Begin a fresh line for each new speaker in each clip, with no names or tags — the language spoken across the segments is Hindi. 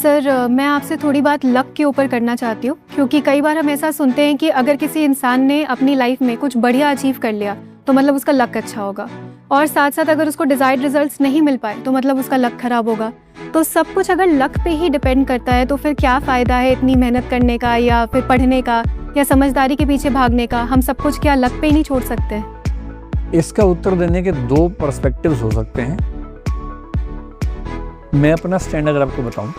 सर मैं आपसे थोड़ी बात लक के ऊपर करना चाहती हूँ, क्योंकि कई बार हम ऐसा सुनते हैं कि अगर किसी इंसान ने अपनी लाइफ में कुछ बढ़िया अचीव कर लिया तो मतलब उसका लक अच्छा होगा, और साथ साथ अगर उसको डिजायर्ड रिजल्ट्स नहीं मिल पाए तो मतलब उसका लक खराब होगा। तो सब कुछ अगर लक पे ही डिपेंड करता है तो फिर क्या फ़ायदा है इतनी मेहनत करने का, या फिर पढ़ने का, या समझदारी के पीछे भागने का? हम सब कुछ क्या लक पे ही नहीं छोड़ सकते?
इसका उत्तर देने के दो पर्सपेक्टिव्स हो सकते हैं। मैं अपना स्टैंड अगर आपको बताऊं,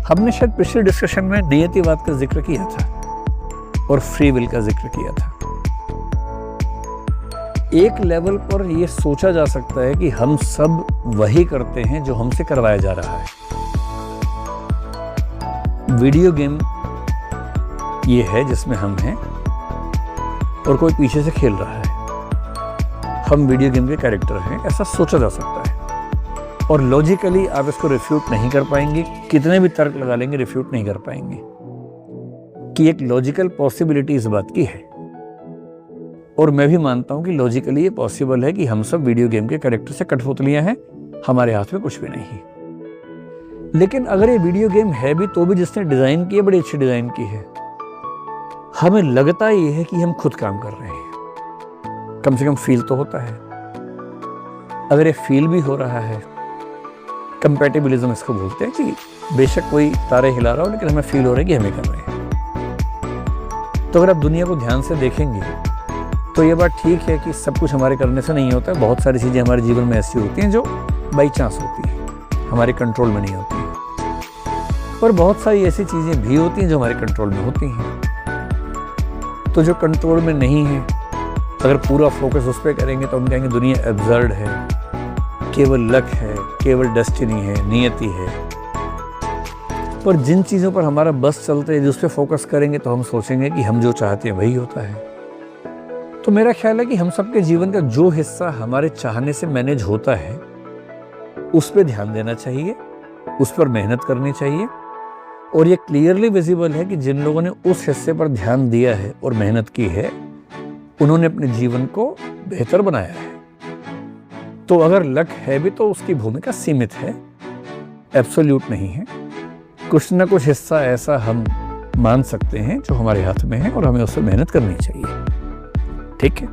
हमने शायद पिछले डिस्कशन में नियतिवाद का जिक्र किया था और फ्री विल का जिक्र किया था। एक लेवल पर यह सोचा जा सकता है कि हम सब वही करते हैं जो हमसे करवाया जा रहा है। वीडियो गेम ये है जिसमें हम हैं और कोई पीछे से खेल रहा है, हम वीडियो गेम के कैरेक्टर हैं, ऐसा सोचा जा सकता है। और लॉजिकली आप इसको रिफ्यूट नहीं कर पाएंगे, कितने भी तर्क लगा लेंगे रिफ्यूट नहीं कर पाएंगे कि एक लॉजिकल पॉसिबिलिटी इस बात की है। और मैं भी मानता हूं कि लॉजिकली ये पॉसिबल है कि हम सब वीडियो गेम के कैरेक्टर से कठपुतलियां हैं, हमारे हाथ में कुछ भी नहीं। लेकिन अगर ये वीडियो गेम है भी तो भी जिसने डिजाइन की है बड़ी अच्छी डिजाइन की है, हमें लगता ये है कि हम खुद काम कर रहे हैं। कम से कम फील तो होता है। अगर ये फील भी हो रहा है, कंपैटिबिलिज्म इसको बोलते हैं कि बेशक कोई तारे हिला रहा हो लेकिन हमें फील हो रहा है कि हमें कर रहे हैं। तो अगर आप दुनिया को ध्यान से देखेंगे तो ये बात ठीक है कि सब कुछ हमारे करने से नहीं होता है। बहुत सारी चीज़ें हमारे जीवन में ऐसी होती हैं जो बाई चांस होती हैं, हमारे कंट्रोल में नहीं होती हैं। पर बहुत सारी ऐसी चीज़ें भी होती हैं जो हमारे कंट्रोल में होती हैं। तो जो कंट्रोल में नहीं है, अगर पूरा फोकस उस पर करेंगे तो हम कहेंगे दुनिया एब्सर्ड है, केवल लक है, केवल डेस्टिनी है, नियति है। पर जिन चीज़ों पर हमारा बस चलते हैं, जिस पे फोकस करेंगे तो हम सोचेंगे कि हम जो चाहते हैं वही होता है। तो मेरा ख्याल है कि हम सबके जीवन का जो हिस्सा हमारे चाहने से मैनेज होता है उस पर ध्यान देना चाहिए, उस पर मेहनत करनी चाहिए। और ये क्लियरली विजिबल है कि जिन लोगों ने उस हिस्से पर ध्यान दिया है और मेहनत की है, उन्होंने अपने जीवन को बेहतर बनाया है। तो अगर लक है भी तो उसकी भूमिका सीमित है, एब्सोल्यूट नहीं है। कुछ ना कुछ हिस्सा ऐसा हम मान सकते हैं जो हमारे हाथ में है और हमें उससे मेहनत करनी चाहिए। ठीक है।